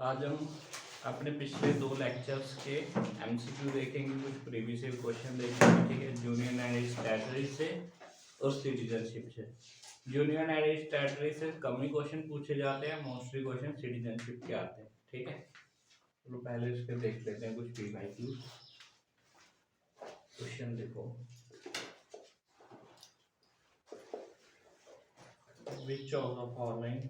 आज हम अपने पिछले 2 लेक्चर्स के एमसीक्यू देखेंगे, कुछ प्रीवियस क्वेश्चन देखेंगे, ठीक है। यूनियन एंड टेरिटरी से और सिटीजनशिप से। यूनियन एंड टेरिटरी से कम ही क्वेश्चन पूछे जाते हैं, मोस्टली क्वेश्चन सिटीजनशिप के आते हैं, ठीक है। चलो पहले इसके देख लेते हैं कुछ पीवाईक्यू क्वेश्चन। देखो, which of the following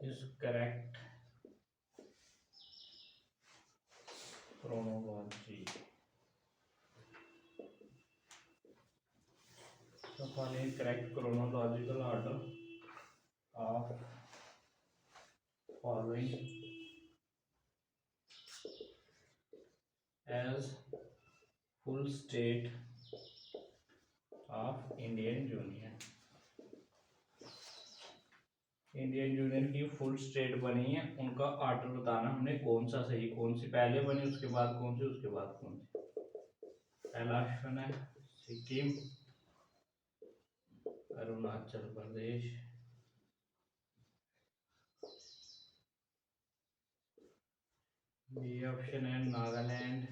is correct chronology? So following correct chronological order of following as full state of Indian Union। Indian union की फुल स्टेट बनी है, उनका ऑर्डर बताना हमने, कौन सा सही, कौन सी पहले बनी, उसके बाद कौन सी, उसके बाद कौन सी। पहला ऑप्शन है सिक्किम, अरुणाचल प्रदेश, बी ऑप्शन है Nagaland,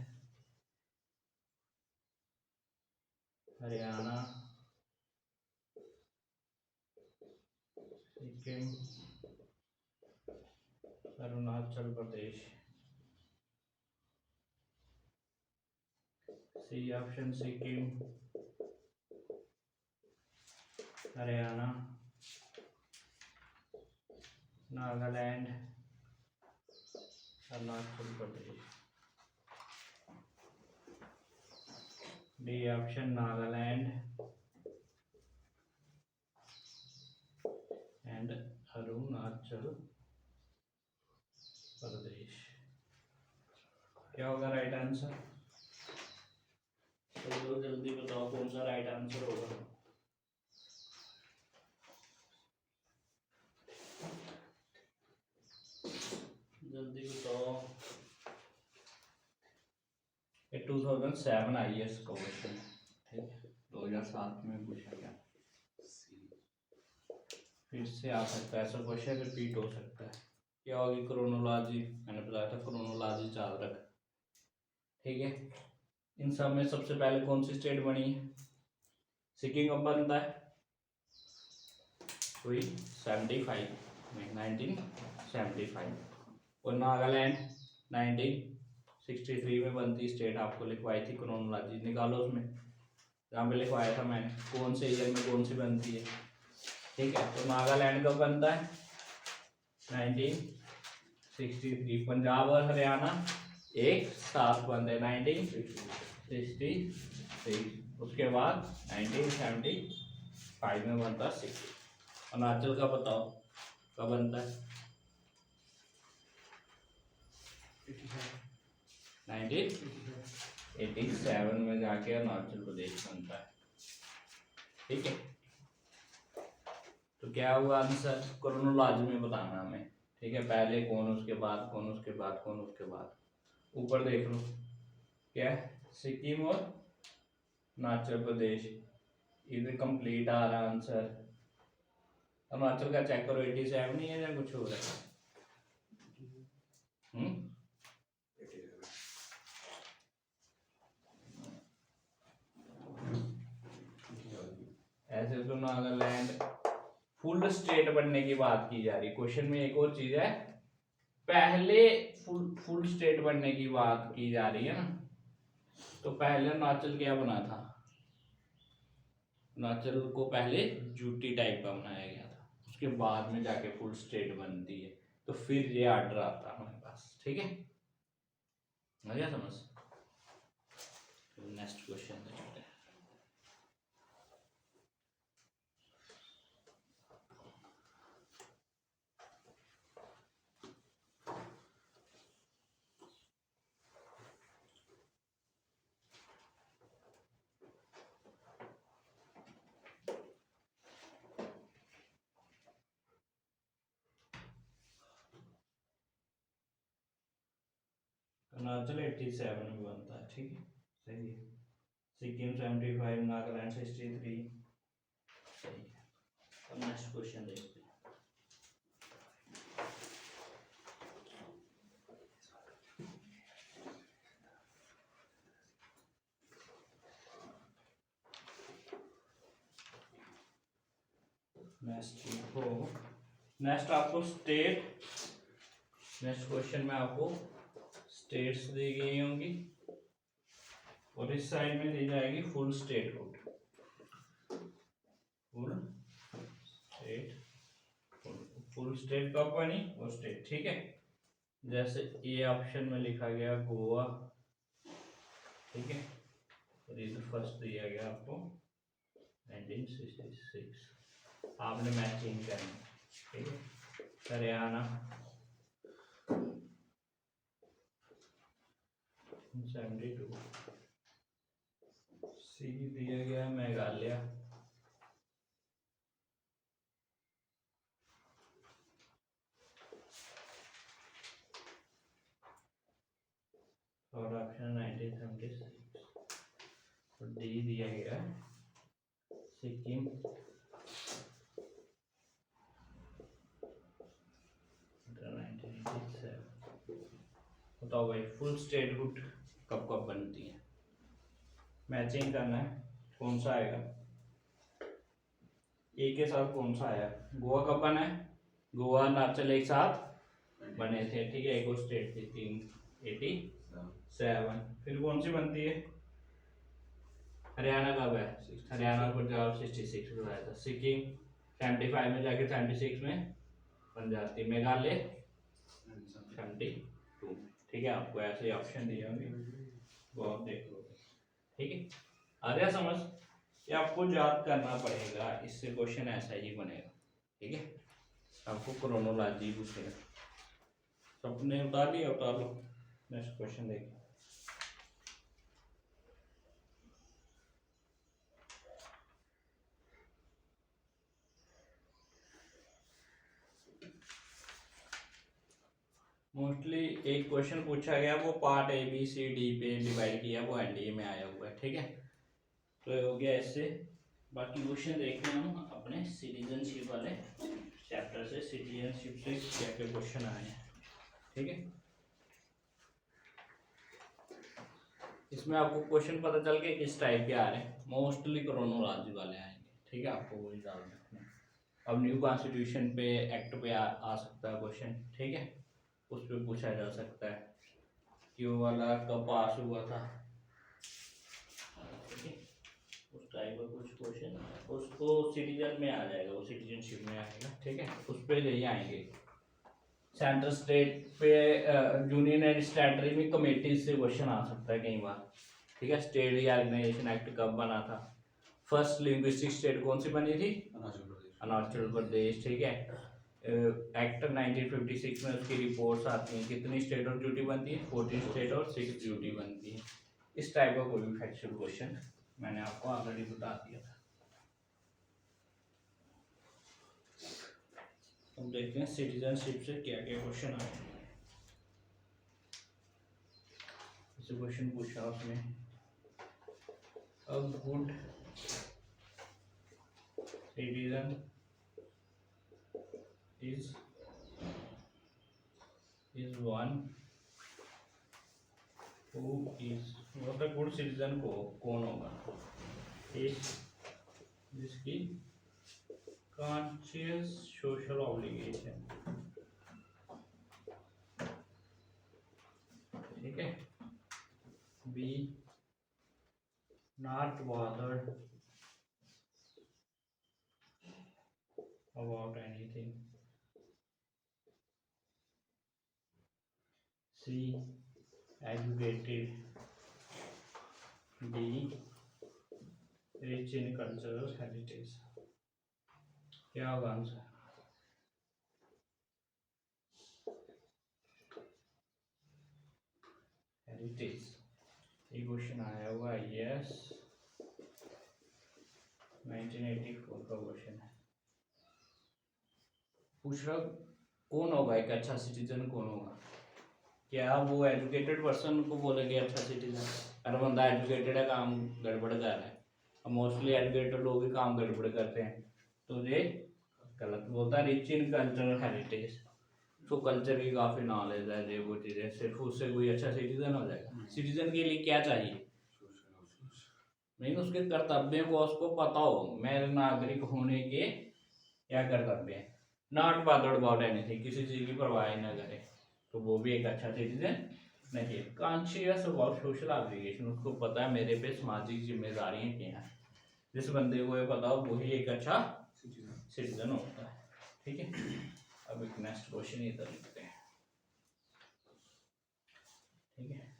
Haryana, Sikkim, Arunachal Pradesh. C option Sikkim, Haryana, Nagaland, Arunachal Pradesh. D option Nagaland and Arunachal Pradesh. क्या होगा राइट आंसर? तो जल्दी बताओ कौन सा राइट आंसर होगा। जल्दी बताओ। ये 2007 IAS का क्वेश्चन है, ठीक है। 2007 में पूछा गया, फिर से आ सकता है, ऐसा क्वेश्चन रिपीट हो सकता है। क्या होगी क्रोनोलॉजी? मैंने बताया था क्रोनोलॉजी चाल रख, ठीक है। इन सब में सबसे पहले कौन सी स्टेट बनी है? सिक्किम कब बनता है? वही 75 में, 1975। और नागालैंड 1963 में बनती स्टेट, आपको लिखवाई थी क्रोनोलॉजी, निकालो उसमें जहाँ पे लिखवाया था मैंने, कौन से ईयर में कौन सी बनती है, ठीक है। तो नागालैंड कब बनता है? 1963। पंजाब और हरियाणा एक साथ बनते हैं 1963। उसके बाद 1975 में बनता है सिक्किम। अरुणाचल का बताओ कब बनता है? 1987 में जाके अरुणाचल प्रदेश बनता है, ठीक है। तो क्या हुआ आंसर? क्रोनोलॉजी में बताना हमें, ठीक है। पहले कौन, उसके बाद कौन, उसके बाद कौन, उसके बाद। ऊपर देख लो क्या है, सिक्किम और अरुणाचल प्रदेश, इधर कंप्लीट आ रहा आंसर। अरुणाचल का चेक करो, 87 नहीं है या कुछ हो रहा है? ऐसे तो नागालैंड फुल स्टेट बनने की बात की जा रही है। क्वेश्चन में एक और चीज है, पहले फुल स्टेट बनने की बात की जा रही है ना। तो पहले अरुणाचल क्या बना था? अरुणाचल को पहले यूटी टाइप का बनाया गया था, उसके बाद में जाके फुल स्टेट बनती है, तो फिर ये आर्डर आता है हमारे पास, ठीक है। आ गया समझ? नेक्स्ट क्वेश्चन देखते हैं। अरुणाचल 87 में बनता है, ठीक है, सही है। सिक्किम 75, नागालैंड 63, सही है। अब नेक्स्ट क्वेश्चन देखते हैं। नेक्स्ट आपको नेक्स्ट क्वेश्चन में आपको स्टेट्स दी गई होंगी और इस साइड में दी जाएगी फुल स्टेटहुड। फुल स्टेट कब बनी वो स्टेट, ठीक है। जैसे ए ऑप्शन में लिखा गया गोवा, ठीक है, और इधर फर्स्ट दिया गया आपको 1966, आपने मैचिंग करनी, ठीक है। हरियाणा 72, सी दिया गया मेघालय, और ऑप्शन 1976, और डी दिया गया सिक्किम, बताओ भाई फुल स्टेटहुड कब कब बनती है, मैचिंग करना है, कौन सा आएगा, ए के साथ कौन सा आया, गोवा कब बना है, गोवा अरुणाचल एक साथ बने थे, ठीक है, एक और स्टेट थी 387, फिर कौन सी बनती है, हरियाणा कब है, हरियाणा और पंजाब 66 में आया था, सिक्किम 75 में जाके 76 में बन जाती है, मेघालय 72, ठीक है। आपको ऐसे ही ऑप्शन दिए होंगे वो आप देख लो, ठीक है। आ गया समझ, ये आपको याद करना पड़ेगा, इससे क्वेश्चन ऐसा ही बनेगा, ठीक है। आपको क्रोनोलॉजी पूछेगा, सपने उतार लिया, उतार लो, नेक्स्ट क्वेश्चन देखिए। मोस्टली एक क्वेश्चन पूछा गया, वो part A B C D पे डिवाइड किया, वो एनडीए में आया हुआ है, ठीक है। तो ये हो गया इससे। बाकी क्वेश्चन देखते हैं हम अपने सिटीजनशिप वाले चैप्टर से, सिटीजनशिप से क्या क्या क्वेश्चन आए हैं, ठीक है। इसमें आपको क्वेश्चन पता चल गया किस टाइप के आ रहे हैं, मोस्टली क्रोनोलॉजी वाले आएंगे, ठीक है, आपको वही याद रखना है। अब न्यू कॉन्स्टिट्यूशन पे एक्ट पे आ सकता है क्वेश्चन, ठीक है, उस पर पूछा जा सकता है क्यों वाला कब पास हुआ था, ठीक है, उस टाइप का कुछ क्वेश्चन, उसको सिटीजन में आ जाएगा, वो सिटीजनशिप में आएगा, ठीक है, उस पर यही आएंगे। सेंट्रल स्टेट पे यूनियन एंड स्टेटरी में कमेटी से क्वेश्चन आ सकता है कई बार, ठीक है। स्टेट रीऑर्गेनाइजेशन एक्ट कब बना था, फर्स्ट लिंग्विस्टिक स्टेट कौन सी बनी थी, अरुणाचल प्रदेश, ठीक है। एक्ट 1956 में उसकी रिपोर्ट्स आती हैं, कितनी स्टेट और ड्यूटी बनती है, 14 स्टेट और 6 ड्यूटी बनती है। इस टाइप का कोई भी फैक्चुअल क्वेश्चन मैंने आपको ऑलरेडी बता दिया था। हम देखते हैं सिटीजनशिप से क्या क्या क्वेश्चन आए। जैसे क्वेश्चन पूछा उसने, a good citizen is one who is, मतलब गुड सिटीजन को कौन होगा, एक जिसकी कॉन्शियस सोशल ऑब्लिगेशन, ठीक है, B not bothered about anything, C educated, D rich in cultural heritage. क्या होगा आंसर, हेरिटेज, ये क्वेश्चन आया हुआ यस 1984 का क्वेश्चन है। पूछ रहा कौन होगा एक अच्छा सिटीजन, कौन होगा, क्या वो एजुकेटेड पर्सन को बोलेंगे अच्छा सिटीजन, अगर बंदा एजुकेटेड है काम गड़बड़ कर रहा है, मोस्टली एजुकेटेड लोग ही काम गड़बड़ करते हैं, तो ये गलत बोलता है। रिच इन कल्चरल हेरिटेज, तो कल्चर की काफ़ी नॉलेज है, ये वो चीज़ें, सिर्फ उससे कोई अच्छा सिटीजन हो जाएगा? सिटीजन के लिए क्या चाहिए? नहीं, उसके कर्तव्य को उसको पता हो, मेरे नागरिक होने के क्या कर्तव्य है, नॉट बॉदर्ड अबाउट एनीथिंग, किसी चीज़ की परवाह ही ना करे, तो वो भी एक अच्छा सिटीजन नहीं है। कॉन्शियस अबाउट सोशल ऑब्लिगेशन, उसको पता है मेरे पे सामाजिक जिम्मेदारियां क्या हैं, जिस बंदे को ये पता हो वही एक अच्छा सिटीजन होता है। ठीक है, अब एक नेक्स्ट क्वेश्चन इधर लिखते हैं। ठीक है,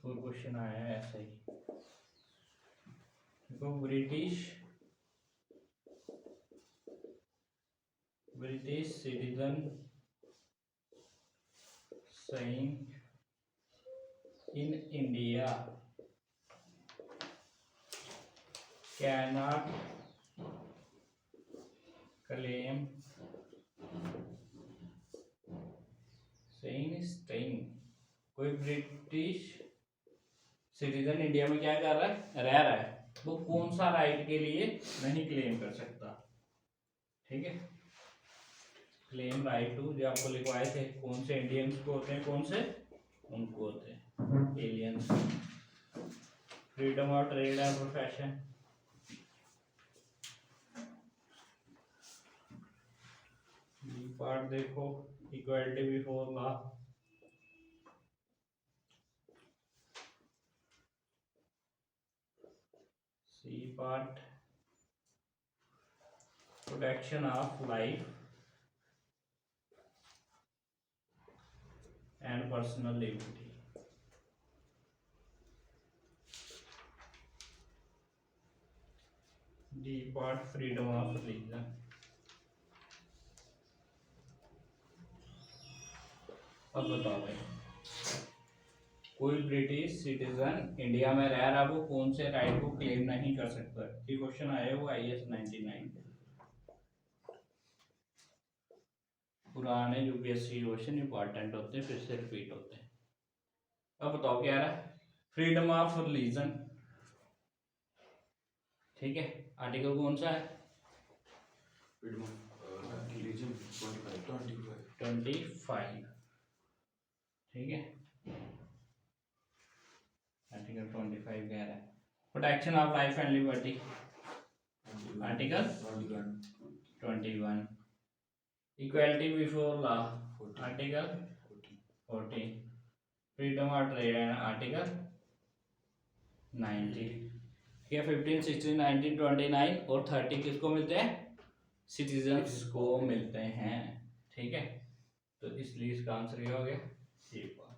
और क्वेश्चन आया है ऐसा ही, देखो, British citizen saying in India cannot claim staying, कोई ब्रिटिश सिटीजन इंडिया में क्या कर रहा है, रह रहा है, वो कौन सा राइट के लिए नहीं क्लेम कर सकता? ठीक है, क्लेम राइट टू, जो आपको लिखवाए थे, कौन से इंडियंस को होते हैं, कौन से उनको होते हैं, aliens. Freedom of trade and profession, part देखो, equality before law, C part protection of life and personal liberty, D part freedom of religion. अब बताओ भाई, कोई ब्रिटिश सिटीजन इंडिया में रह रहा, वो कौन से राइट को क्लेम नहीं कर सकता? ये क्वेश्चन आया वो IAS 99, पुराने UPSC क्वेश्चन इंपॉर्टेंट होते हैं, फिर से रिपीट होते हैं। अब बताओ क्या रहा है, फ्रीडम ऑफ रिलीजन। ठीक है, आर्टिकल कौन सा है? Freedom of religion 25। ठीक है, आर्टिकल 25 कह रहा है protection of life and liberty, article 21। Equality before law, article 40। Freedom of trade and article 90। ठीक है, 15, 16, 19, 29 और 30 किसको मिलते हैं? सिटीजन्स को मिलते हैं। ठीक है, तो इसलिए इसका आंसर ये हो गया, ये बात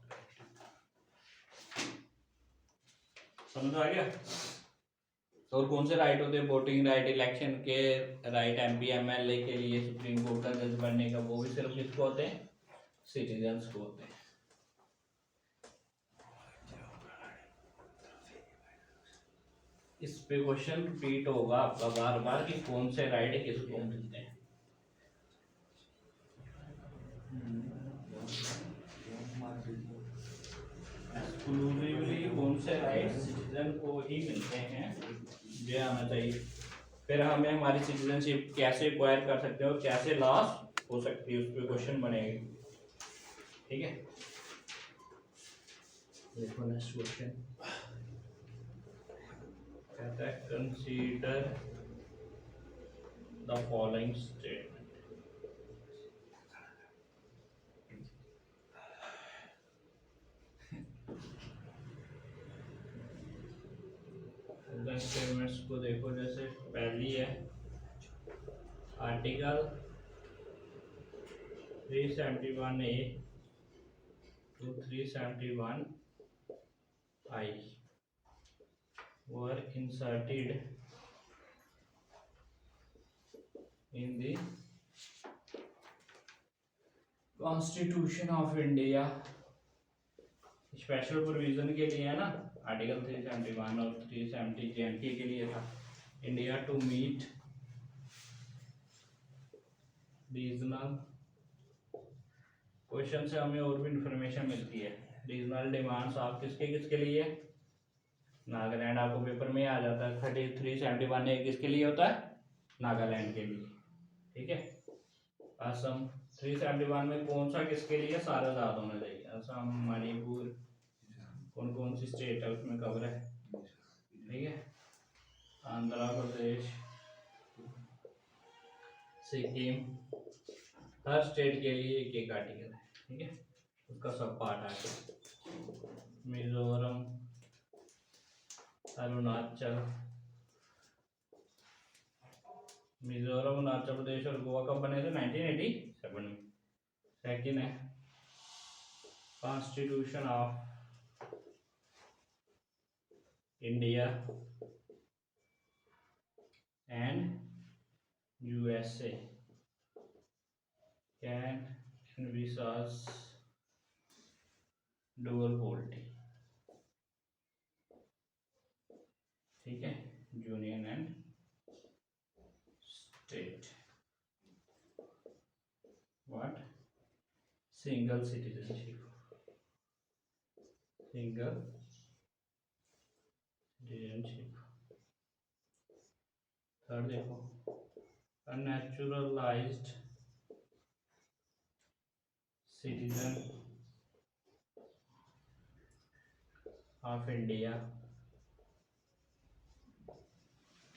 समझ आ गया। तो और कौन से राइट होते हैं? वोटिंग राइट, इलेक्शन के राइट, MP MLA के लिए, सुप्रीम कोर्ट का जज बनने का, वो भी सिर्फ किसको होते हैं? सिटीजन्स को होते हैं। इस पे क्वेश्चन रिपीट होगा आपका बार बार कि कौन से राइट किसको मिलते हैं। एक्सक्लूसिवली कौन से राइट सिटीजन को ही मिलते हैं, ये आना चाहिए। फिर हमें हमारी सिटीजनशिप कैसे एक्वायर कर सकते हैं और कैसे लॉस हो सकती है, उस पर क्वेश्चन बनेंगे। ठीक है, देखो नेक्स्ट क्वेश्चन कहता है, consider the following statement. Statements को देखो, जैसे पहली है article 371A to 371I were inserted in the Constitution of India। Special provision के लिए है ना, आर्टिकल 371 और 370 JNK के लिए था। India to meet regional, question से हमें और भी इंफॉर्मेशन मिलती है। रीजनल डिमांड्स आप किसके किसके लिए? नागालैंड आपको पेपर में आ जाता है। 3371 ये किसके लिए होता है? नागालैंड के लिए। ठीक है। असम 371 में कौन सा किसके लिए? सारा याद होना चाहिए। असम, मणिपुर, कौन कौन सी स्टेट है उसमें कवर है। ठीक है। आंध्र प्रदेश, सिक्किम, हर स्टेट के लिए एक एक आर्टिकल है। ठीक है, उसका सब पार्ट है। मिजोरम, अरुणाचल, मिजोरम, अरुणाचल प्रदेश और गोवा कब बने थे? 1987 में। सेकेंड है constitution of India and USA can envisage dual polity। ठीक है, union and state. What? Single citizenship, single citizenship. Third देखो, a naturalized citizen of India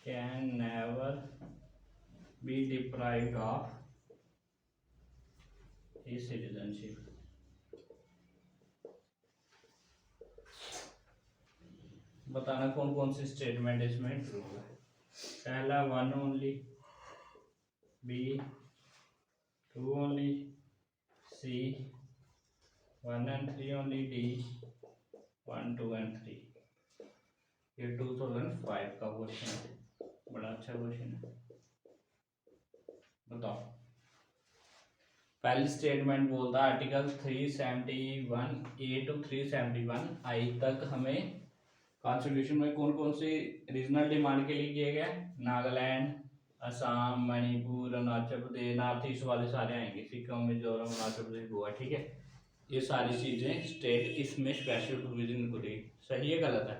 can never be deprived of his citizenship। बताना कौन कौन सी statement इसमें true है। पहला 1 only, B 2 only, C 1 and 3 only, D 1 2 and 3। ये 2005 का question है, बड़ा अच्छा क्वेश्चन है। बताओ, पहली स्टेटमेंट बोलता है आर्टिकल 371 ए टू 371 आई तक हमें कॉन्स्टिट्यूशन में कौन कौन से रीजनल डिमांड के लिए किए गए? नागालैंड, असम, मणिपुर, अरुणाचल प्रदेश, नॉर्थ ईस्ट वाले सारे आएंगे, सिक्किम, मिजोरम, अरुणाचल प्रदेश, गोवा। ठीक है, ये सारी चीजें स्टेट इसमें स्पेशल प्रोविजन को दी। सही है गलत है?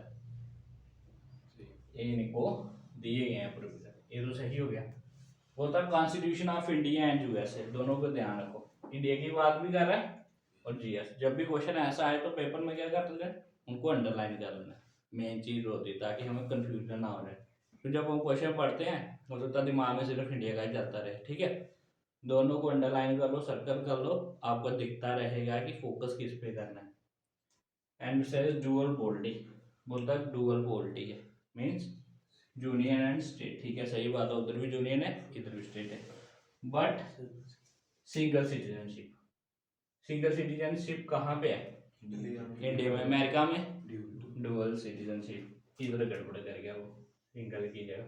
ये इनको दिए गए हैं प्रोविजन, ये तो सही हो गया। बोलता constitution of India and USA, दोनों को ध्यान रखो, इंडिया की बात भी कर रहा है और जीएस। जब भी क्वेश्चन ऐसा आए तो पेपर में क्या कर लेना, उनको अंडरलाइन कर लेना, मेन चीज होती है, ताकि हमें कंफ्यूजन ना हो रहे। फिर जब हम क्वेश्चन पढ़ते हैं हो सकता दिमाग में सिर्फ इंडिया का ही चलता रहे। ठीक है, दोनों को अंडरलाइन कर लो, सर्कल कर लो, आपको दिखता रहेगा कि फोकस किस पे करना है। एंड सेज डुअल पॉलिटी, बोलता है डुअल पॉलिटी है, मीन्स यूनियन एंड स्टेट। ठीक है, सही बात है, उधर भी यूनियन है इधर भी स्टेट है। But single citizenship, single citizenship कहाँ पे है? इंडिया में। अमेरिका में डुअल सिटीजनशिप, इधर गड़बड़ कर गया वो, सिंगल की जगह।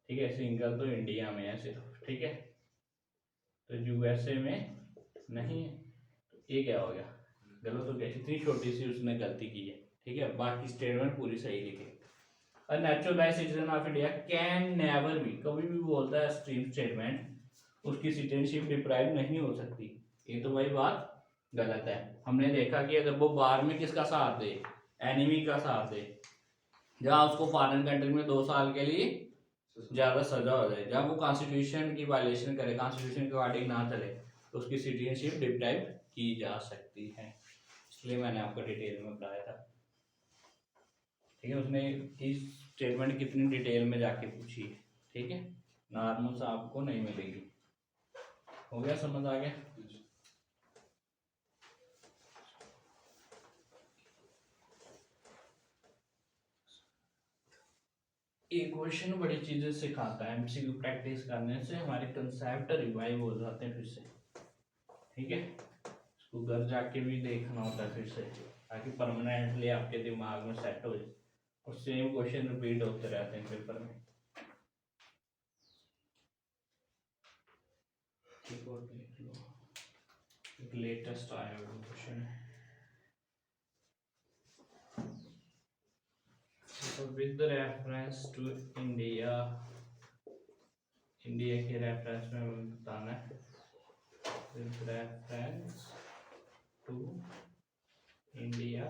ठीक है, सिंगल तो इंडिया में है सिर्फ। ठीक है, तो यूएसए में नहीं है, तो ये क्या हो गया? गलत हो गया, इतनी छोटी सी उसने गलती की है। ठीक है, बाकी स्टेटमेंट पूरी सही लिखी। A naturalised citizen of India can never be, कभी भी बोलता है स्ट्रीम स्टेटमेंट, उसकी सिटीजनशिप डिप्राइव नहीं हो सकती। ये तो भाई बात गलत है। हमने देखा कि अगर वो बाहर में किसका साथ दे, एनिमी का साथ दे, जहाँ उसको फॉरेन कंट्री में 2 साल के लिए ज़्यादा सजा हो जाए, जब वो कॉन्स्टिट्यूशन की वायलेशन करे, कॉन्स्टिट्यूशन के अकॉर्डिंग ना चले, तो उसकी सिटीजनशिप डिप्राइव की जा सकती है। इसलिए मैंने आपको डिटेल में बताया था। ठीक है, उसने इस स्टेटमेंट कितनी डिटेल में जाके पूछी है। ठीक है, नॉर्मल सा आपको नहीं मिलेगी। हो गया, समझ आ गया? ये क्वेश्चन बड़ी चीजें सिखाता है, एमसीक्यू प्रैक्टिस करने से हमारे कंसेप्ट रिवाइव हो जाते हैं फिर से। ठीक है, इसको घर जाके भी देखना होता है फिर से, ताकि परमानेंटली आपके दिमाग में सेट हो जाए और सेम क्वेश्चन रिपीट होते रहते हैं पेपर में। एक और देख लो, एक लेटेस्ट आया हुआ क्वेश्चन है। So with the reference to India, India के रेफरेंस में हमें बताना है, with reference to India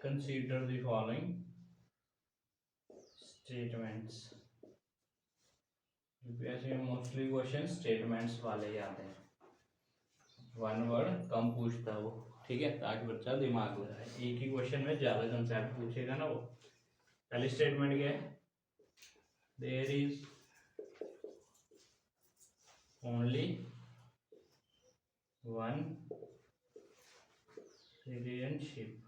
consider the following statements. UPSC में मोस्टली क्वेश्चन स्टेटमेंट्स वाले ही आते हैं, वन वर्ड कम पूछता है वो, ठीक है, ताकि बच्चा दिमाग लगाए। एक ही क्वेश्चन में ज़्यादा कंसेप्ट पूछेगा ना वो। पहली स्टेटमेंट क्या है, there is only one citizenship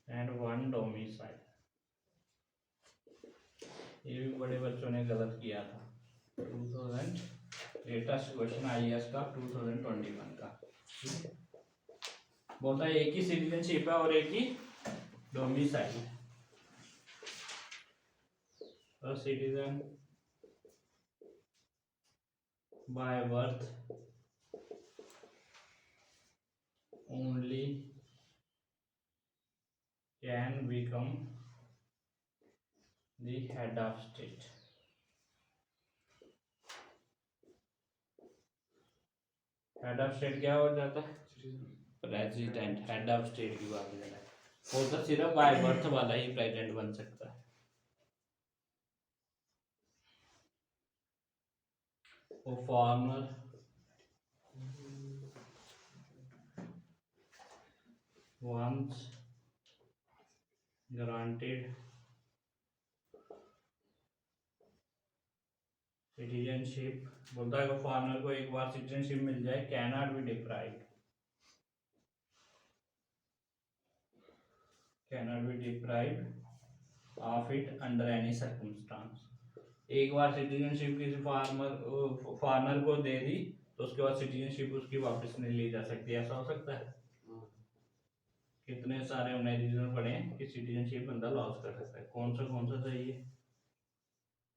and one domicile. ये भी बड़े बच्चों ने गलत किया था। 2000 लेटेस्ट क्वेश्चन आईएएस का 2021 का, ठीक है। बोलता है एक ही सिटीजनशिप है और एक ही डोमिसाइल है। A citizen by birth only can become the head of state। Head of state क्या हो जाता है, प्रेसिडेंट। हेड ऑफ स्टेट की बात कर रहा है, वो तो सिर्फ बाय बर्थ वाला ही प्रेसिडेंट बन सकता है। वो फॉर्मर once granted सिटीजनशिप, बोलता है कि फॉरनर को एक बार सिटीजनशिप मिल जाए, can not be deprived, can not be deprived of it under any circumstance. एक बार सिटीजनशिप किसी फॉरनर को दे दी तो उसके बाद सिटीजनशिप उसकी वापस नहीं ली जा सकती, ऐसा हो सकता है। कितने सारे उन्हें रीजन पड़े हैं कि सिटीजनशिप बंदा लॉस कर सकता है। कौन सा सही है,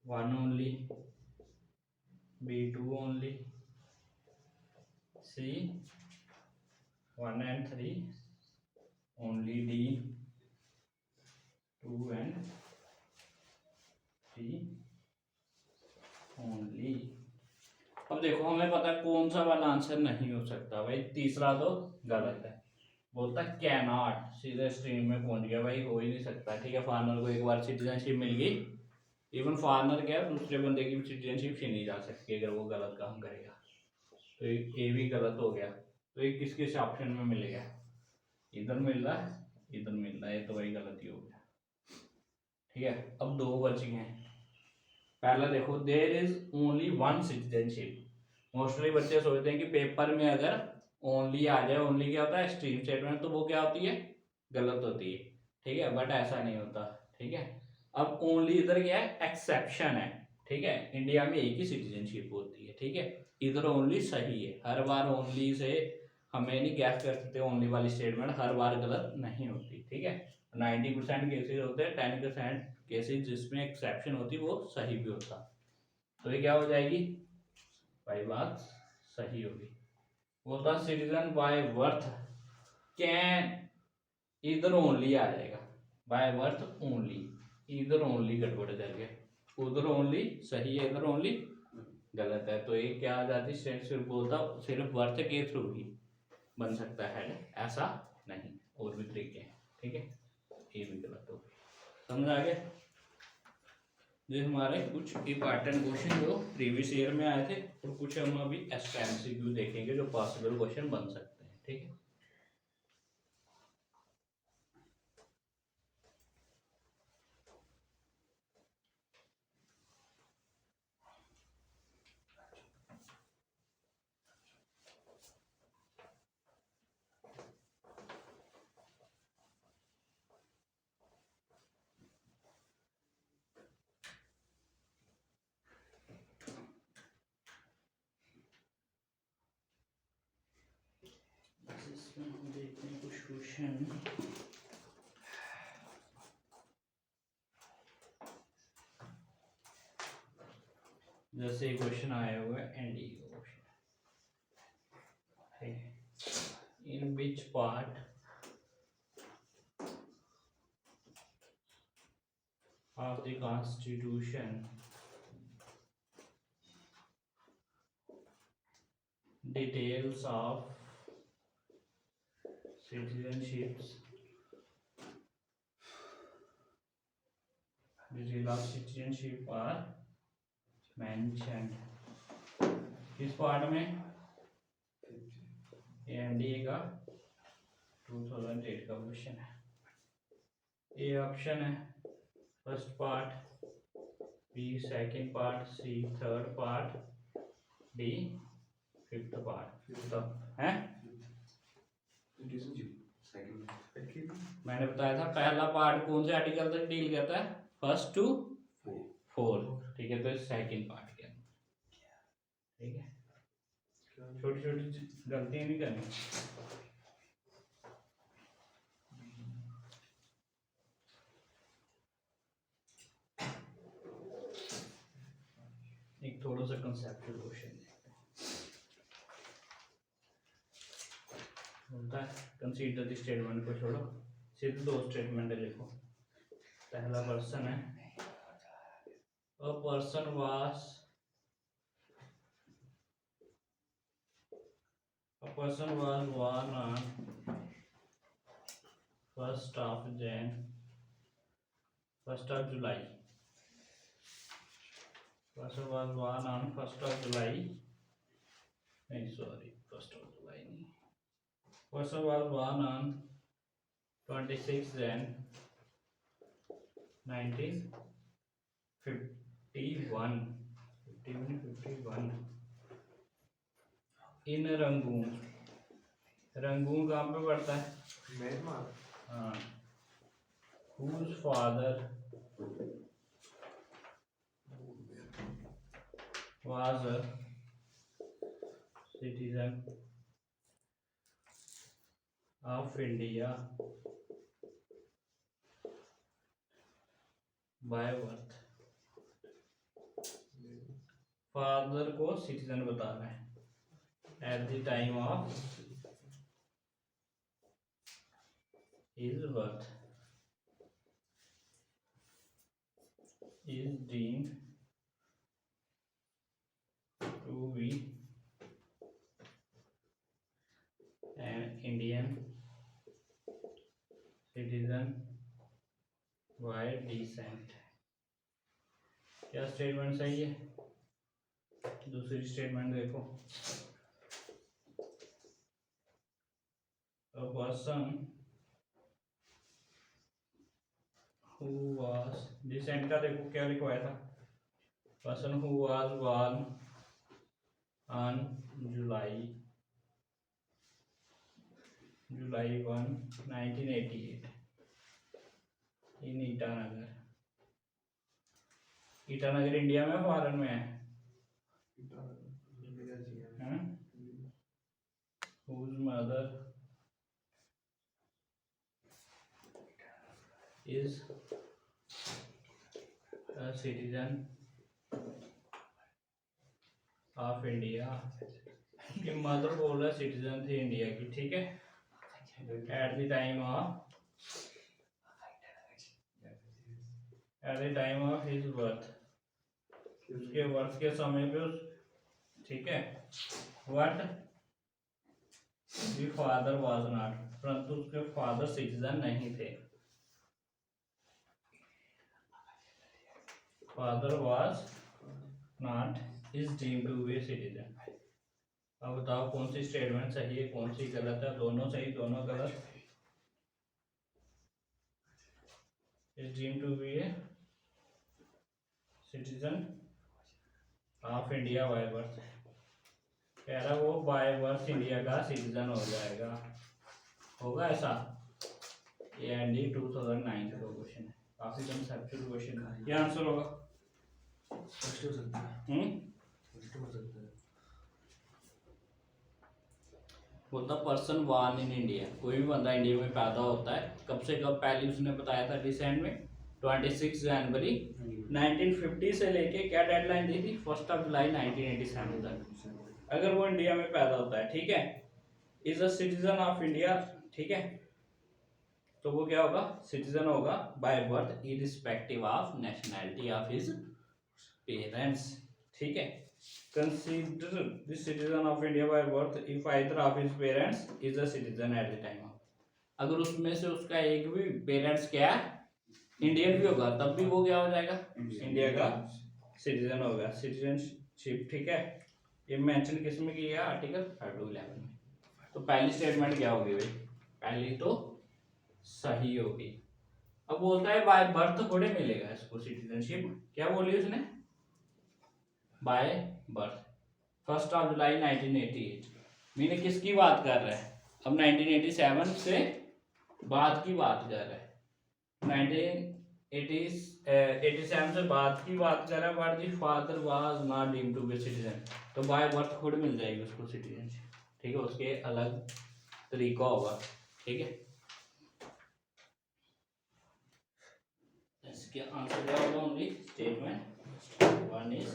one only, B2 only, C 1 and 3 only, D 2 and 3 only. अब देखो हमें पता है कौन सा वाला आंसर नहीं हो सकता भाई, तीसरा तो गलत है। बोलता कैन नॉट, सीधे स्ट्रीम में पहुंच गया भाई, हो ही नहीं सकता, ठीक है। फॉरनर को एक बार सिटीजनशिप मिल गई, इवन फॉरनर क्या दूसरे बंदे की सिटीजनशिप छीनी जा सकती है अगर वो गलत काम करेगा। तो ये भी गलत हो गया। तो ये किस किस ऑप्शन में मिलेगा, इधर मिल रहा है, इधर मिल रहा है, ये तो वही गलती हो गया, ठीक है। अब दो बच गए हैं। पहला देखो, there is only one citizenship. Mostly बच्चे सोचते हैं कि पेपर में अगर ओनली आ जाए, ओनली क्या होता है स्ट्रीम स्टेटमेंट, तो वो क्या होती है गलत होती है, ठीक है, बट ऐसा नहीं होता, ठीक है। अब ओनली इधर क्या है, एक्सेप्शन है, ठीक है। इंडिया में एक ही सिटीजनशिप होती है, ठीक है। इधर ओनली सही है, हर बार ओनली से हमें नहीं गैस कर सकते, ओनली वाली स्टेटमेंट हर बार गलत नहीं होती, ठीक है। 90% केसेस होते हैं, 10% केसेस जिसमें एक्सेप्शन होती वो सही भी होता। तो ये क्या हो जाएगी भाई, बात सही होगी। बोलता सिटीजन बाय बर्थ कैन, इधर ओनली आ जाएगा, बाय बर्थ ओनली, इधर ओनली गड़बड़ करके, उधर ओनली सही है, इधर ओनली गलत है। तो ये क्या आ जाती है, सिर्फ बोलता सिर्फ बर्थ के थ्रू ही बन सकता है, ऐसा नहीं, और भी तरीके हैं, ठीक है। ये भी गलत हो गई, समझ आ गया। ये हमारे कुछ इंपॉर्टेंट क्वेश्चन जो प्रीवियस ईयर में आए थे, और कुछ हम अभी एमसीक्यू देखेंगे जो पॉसिबल क्वेश्चन बन सकते हैं, ठीक है। इसमें हम देखते हैं कुछ क्वेश्चन। जैसे क्वेश्चन आया हुआ है ND question, in which part of the constitution details of citizenships detail of citizenship are mentioned. किस पार्ट में? एनडीए का 2008 का क्वेश्चन है। ए ऑप्शन है first part, B second part, C third part, D fifth part. तो है मैंने बताया था पहला पार्ट कौन से आर्टिकल तक डील करता है? First to four. ठीक है, तो सेकंड पार्ट के अंदर। ठीक है, छोटी छोटी गलतियां नहीं करनी। एक थोड़ा सा कंसेप्चुअल क्वेश्चन होता है। कंसीडर द स्टेटमेंट को छोड़ो, सिर्फ दो स्टेटमेंट लिखो। पहला पर्सन है, a person was born on 1st of July. Person was born on 1st of July. नहीं, sorry, 1st of July नहीं. Person was born on 26th Jan 1951. 51 in Rangoon. Rangoon कहाँ पे पड़ता है? हाँ। Whose father was a citizen of India by birth। Father को citizen बताना है at the time of his birth is deemed to be an Indian citizen by descent। क्या statement सही है? दूसरी स्टेटमेंट देखो, a person who was descent का देखो क्या लिखवाया था? person who was born on July 1, 1988 in Itanagar. Itanagar India में फॉरेन में है? Whose mother is a citizen of India। कि मदर बोल रहा सिटीजन थी इंडिया की। ठीक है, at the time of his birth, उसके बर्थ के समय पे उस। ठीक है, what the father was not, परंतु उसके फादर सिटीजन नहीं थे। Father was not is deemed to be citizen. अब बताओ कौन सी स्टेटमेंट सही है, कौन सी गलत है? दोनों सही, दोनों गलत। Is deemed to be a citizen of India by birth. कह रहा वो बाय बर्थ इंडिया का सिटीजन हो जाएगा, होगा ऐसा? ये एनडी 2009 का क्वेश्चन है, काफी कंसेप्चुअल क्वेश्चन है। क्या आंसर होगा? फर्स्ट हो सकता है। फर्स्ट हो सकता है। बोलता पर्सन बॉर्न इन इंडिया, कोई भी बंदा इंडिया में पैदा होता है कब से कब? पहले उसने बताया था डिसेंट में 26 जनवरी 1950 से लेके क्या डेडलाइन दी थी? 1 जुलाई 1987 तक। अगर वो इंडिया में पैदा होता है, ठीक है, is a citizen of India, ठीक है, तो वो क्या होगा? सिटीजन होगा by birth irrespective of nationality of his parents. ठीक है, consider the citizen of India by birth if either of his parents is a citizen at the time of। अगर उसमें से उसका एक भी पेरेंट्स क्या है? इंडियन भी होगा तब भी वो क्या हो जाएगा, इंडिया का सिटीजन होगा, सिटीजनशिप। ठीक है, ये मेंशन किस में किया, आर्टिकल 511 में। तो पहली स्टेटमेंट क्या होगी भाई, पहली तो सही होगी। अब बोलता है बाय बर्थ थोड़े मिलेगा इसको सिटीजनशिप, क्या बोली उसने, बाय बर्थ 1 जुलाई 1988। मीने किसकी बात कर रहा है, अब 1987 से बाद की बात कर रहा है, 1987 से बाद की बात कर रहा है, but the father was not deemed to be citizen. तो बाय बर्थ खुद मिल जाएगी उसको सिटीजनशिप। ठीक है, उसके अलग तरीका होगा। ठीक है, इसके आंसर क्या होगा, ओनली स्टेटमेंट 1 इज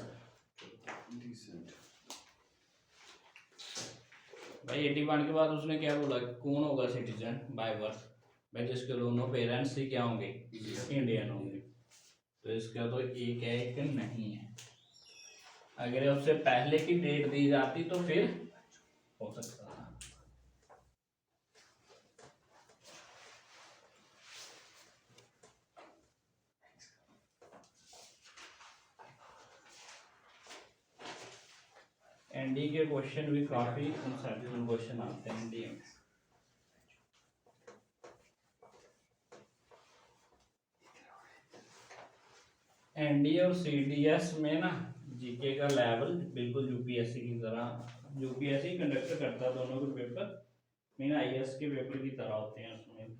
भाई। 81 के बाद उसने क्या बोला, कौन होगा सिटीजन बाय बर्थ, भाई जिसके दोनों पेरेंट्स ही क्या होंगे, इंडियन होंगे। तो इसका तो एक है, एक नहीं है। अगर उससे पहले की डेट दी जाती तो फिर हो सकता था। एनडी के क्वेश्चन भी काफी इंसाइटफुल क्वेश्चन आते हैं एनडी में। एनडी और सीडीएस में ना जीके का लेवल बिल्कुल यूपीएससी की तरह, यूपीएससी कंडक्ट करता है दोनों के पेपर, मीन आईएएस के पेपर की तरह होते हैं। उसमें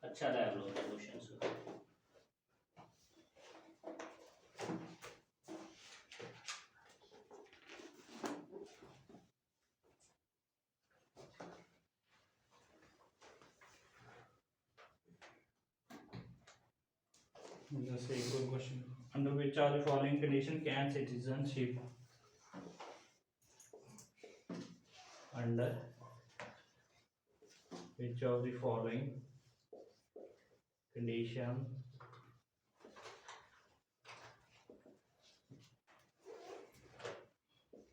अच्छा लेवल होता है क्वेश्चंस का। जैसे एक और question, under which are the following condition can citizenship, under which of the following condition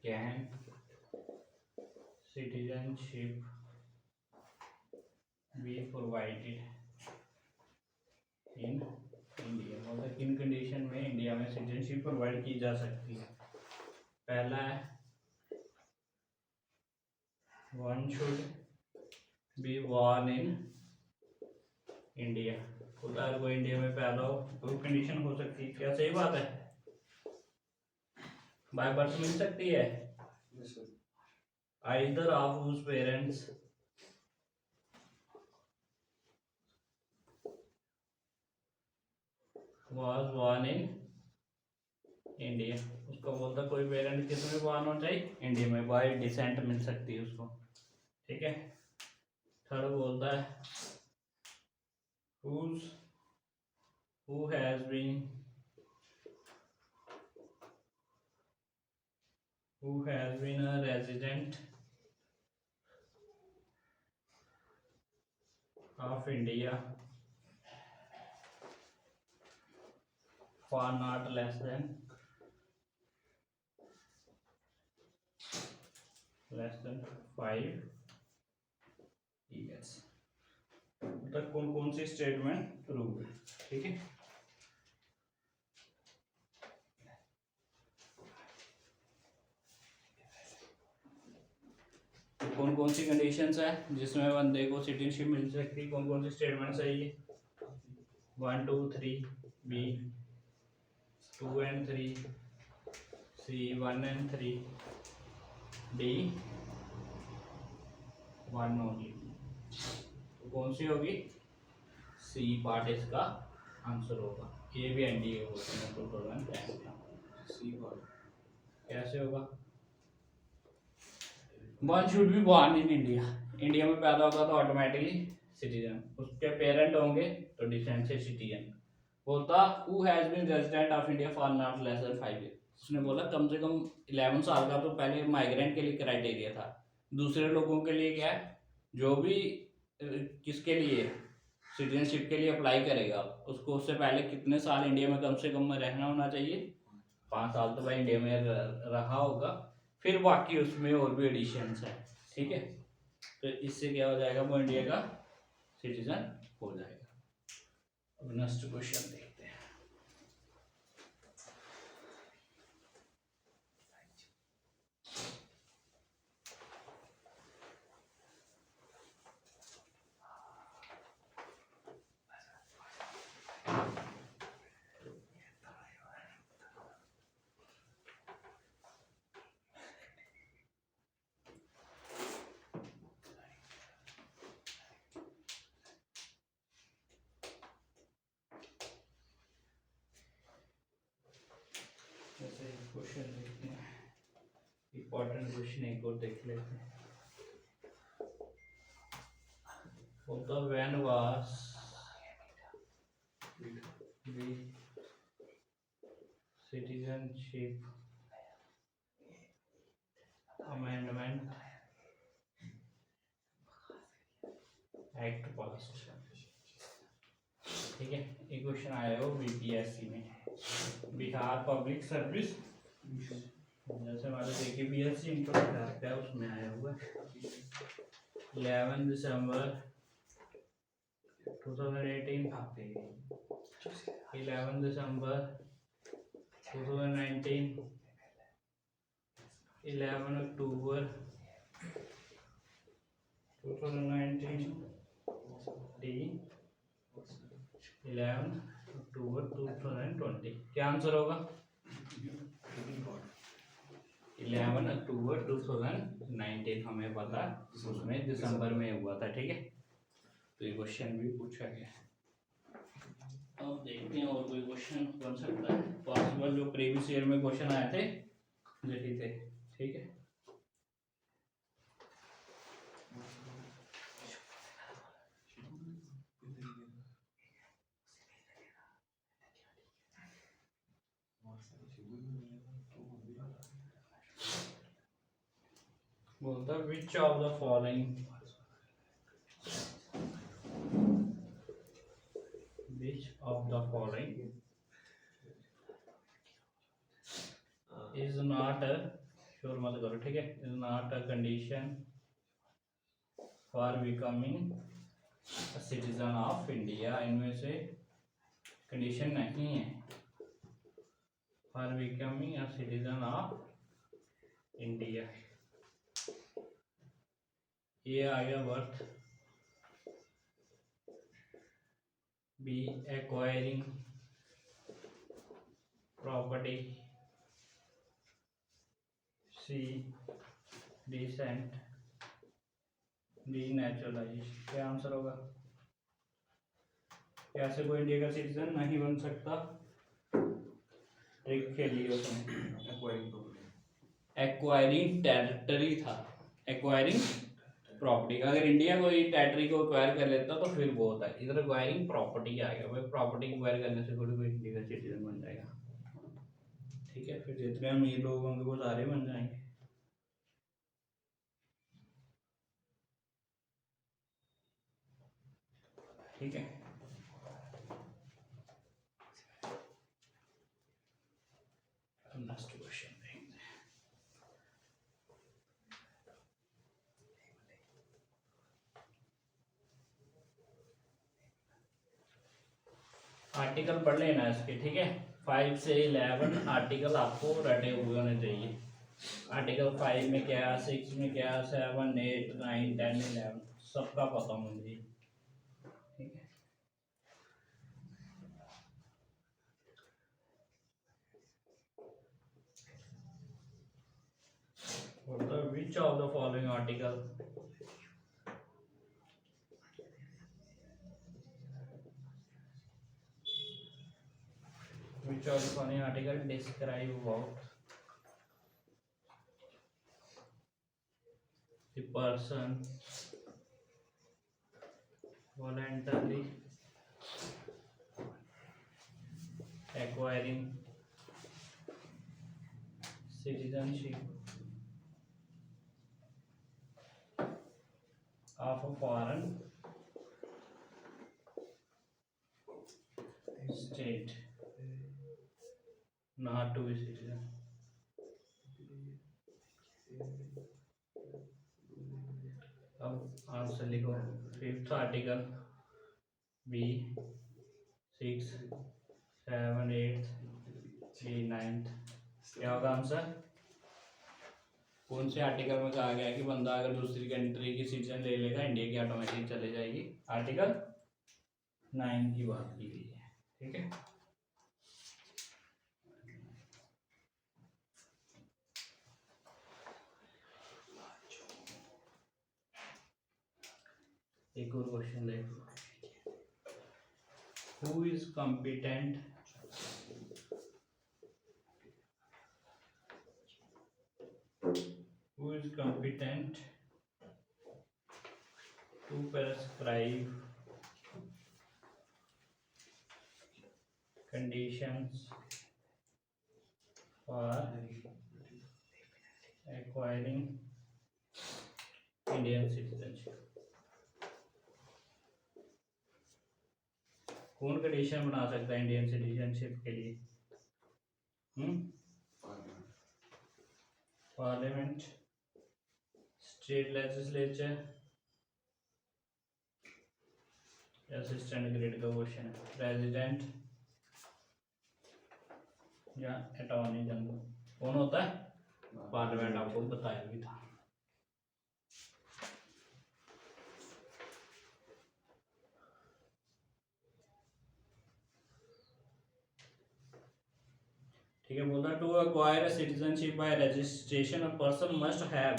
can citizenship be provided in India, मतलब किन कंडीशन में इंडिया में सिटीजनशिप प्रोवाइड की जा सकती है। पहला है one should be born in India, अगर वो इंडिया में पैदा हो तो कंडीशन हो सकती है। क्या सही बात है, बाय बर्थ मिल सकती है। Either of whose parents was born in India, उसको बोलता कोई पेरेंट किस में बॉर्न होना चाहिए, इंडिया में, बाय डिसेंट मिल सकती है उसको। ठीक है, थर्ड बोलता है who has been a resident of India for not less than 5 years। तक कौन कौन सी स्टेटमेंट प्रूव है। ठीक है, तो कौन कौन सी कंडीशंस है जिसमें बंदे को सिटीजनशिप मिल सकती है, कौन कौन सी स्टेटमेंट सही है, 1 2 3, B 2 and 3, C 1 and 3, D 1 only. तो कौन सी होगी, सी पार्ट इसका आंसर होगा। ये भी एनडीए होता है 2010 का, सी पार्ट कैसे होगा, one should be born in India, India में पैदा होगा तो ऑटोमेटिकली सिटीजन, उसके पेरेंट होंगे तो डिसेंट से सिटीजन। बोलता who has been resident of India for not less than 5 year, उसने बोला कम से कम 11 साल का तो पहले माइग्रेंट के लिए क्राइटेरिया था। दूसरे लोगों के लिए क्या है, जो भी किसके लिए सिटीजनशिप के लिए अप्लाई करेगा उसको उससे पहले कितने साल इंडिया में कम से कम रहना होना चाहिए, 5 साल तो भाई इंडिया में रहा होगा, फिर बाकी उसमें और भी एडिशंस है। ठीक है, तो इससे क्या हो जाएगा, वो इंडिया का सिटीजन हो जाएगा। नेक्स्ट क्वेश्चन देखते हैं। जैसे क्वेश्चन देखते हैं, इम्पोर्टेंट क्वेश्चन एक और देख लेते हैं। तो when was the citizenship amendment act पास। ठीक है, ये क्वेश्चन आया हो बीपीएससी में, बिहार पब्लिक सर्विस, जैसे हमारे देखिए बीएससी इनको है उसमें आया हुआ 11 दिसंबर 2018, 11 दिसंबर 2019, 11 अक्टूबर 2019, डी 11 अक्टूबर 2020। क्या आंसर होगा? 11 अक्टूबर 2019 हमें पता, उसमें दिसंबर में हुआ था। ठीक है, तो ये क्वेश्चन भी पूछा गया। अब देखते हैं और कोई क्वेश्चन बन सकता है पॉसिबल, जो प्रीवियस ईयर में क्वेश्चन आए थे यही थे। ठीक है, बोलता which of the following is not a, sure मत करो, ठीक है, is not a condition for becoming citizen of India. इनमें से कंडीशन नहीं है for becoming a citizen of India. ये आ गया बर्थ, बी एक्वायरिंग प्रॉपर्टी, सी डिसेंट, डी नेचुरलाइजेशन। क्या आंसर होगा? कैसे कोई इंडिया का सिटीजन नहीं बन सकता? ट्रिक खेली उसने, एक्वायरिंग टेरिटरी था, एक्वायरिंग प्रॉपर्टी। अगर इंडिया कोई टेरिटरी को एक्वायर कर लेता तो फिर वो होता है, इधर एक्वायरिंग प्रॉपर्टी आ गया। भाई प्रॉपर्टी एक्वायर करने से कोई इंडिया का सिटीजन बन जाएगा। ठीक है, फिर जितने अमीर लोग होंगे वो सारे बन जाएंगे। ठीक है, नेक्स्ट क्वेश्चन देखते हैं। आर्टिकल पढ़ लेना इसके, ठीक है, 5 से 11 आर्टिकल आपको रटे हुए होने चाहिए। आर्टिकल 5 में क्या, 6 में क्या, 7, 8, 9, 10, 11 सबका पता मुझे। ठीक है, which of the following article describe about the person voluntarily acquiring citizenship of a foreign state not to be citizen। अब आंसर लिखो। 5th article, B 6 7 8 3 9। क्या होगा आंसर? कौन से आर्टिकल में कहा गया है कि बंदा अगर दूसरी कंट्री की सिटीजन ले लेगा इंडिया की ऑटोमेटिक चले जाएगी? आर्टिकल 9 की बात की गई है। ठीक है, एक और क्वेश्चन देखो। Who is competent to prescribe conditions for acquiring Indian citizenship? कौन कंडीशन बना सकता है इंडियन सिटीजनशिप के लिए? Parliament, state legislature, assistant grade का क्वेश्चन है, प्रेसिडेंट या अटॉर्नी जनरल? कौन होता है? पार्लियामेंट, आपको बताया भी था। ठीक है, बोलता to acquire a citizenship by registration a person must have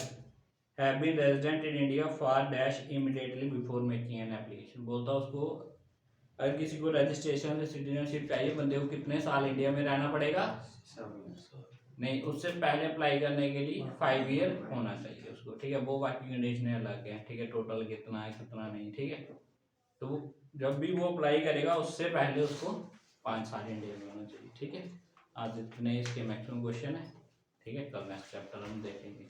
been resident in India for dash immediately before making an application. बोलता उसको अगर किसी को रजिस्ट्रेशन से सिटीजनशिप चाहिए, बंदे को कितने साल इंडिया में रहना पड़ेगा? नहीं, उससे पहले अप्लाई करने के लिए 5 ईयर होना चाहिए उसको। ठीक है, वो बाकी कंडीशनें अलग हैं। ठीक है, टोटल कितना है कितना नहीं। ठीक है, तो जब भी वो अप्लाई करेगा उससे पहले उसको 5 साल इंडिया में होना चाहिए। ठीक है, आज इतने इसके मैक्सिमम क्वेश्चन है। ठीक है, कल नेक्स्ट चैप्टर हम देखेंगे।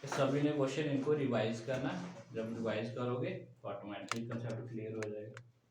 सभी ने क्वेश्चन इनको रिवाइज करना। जब रिवाइज करोगे तो ऑटोमेटिकली कंसेप्ट क्लियर हो जाएगा।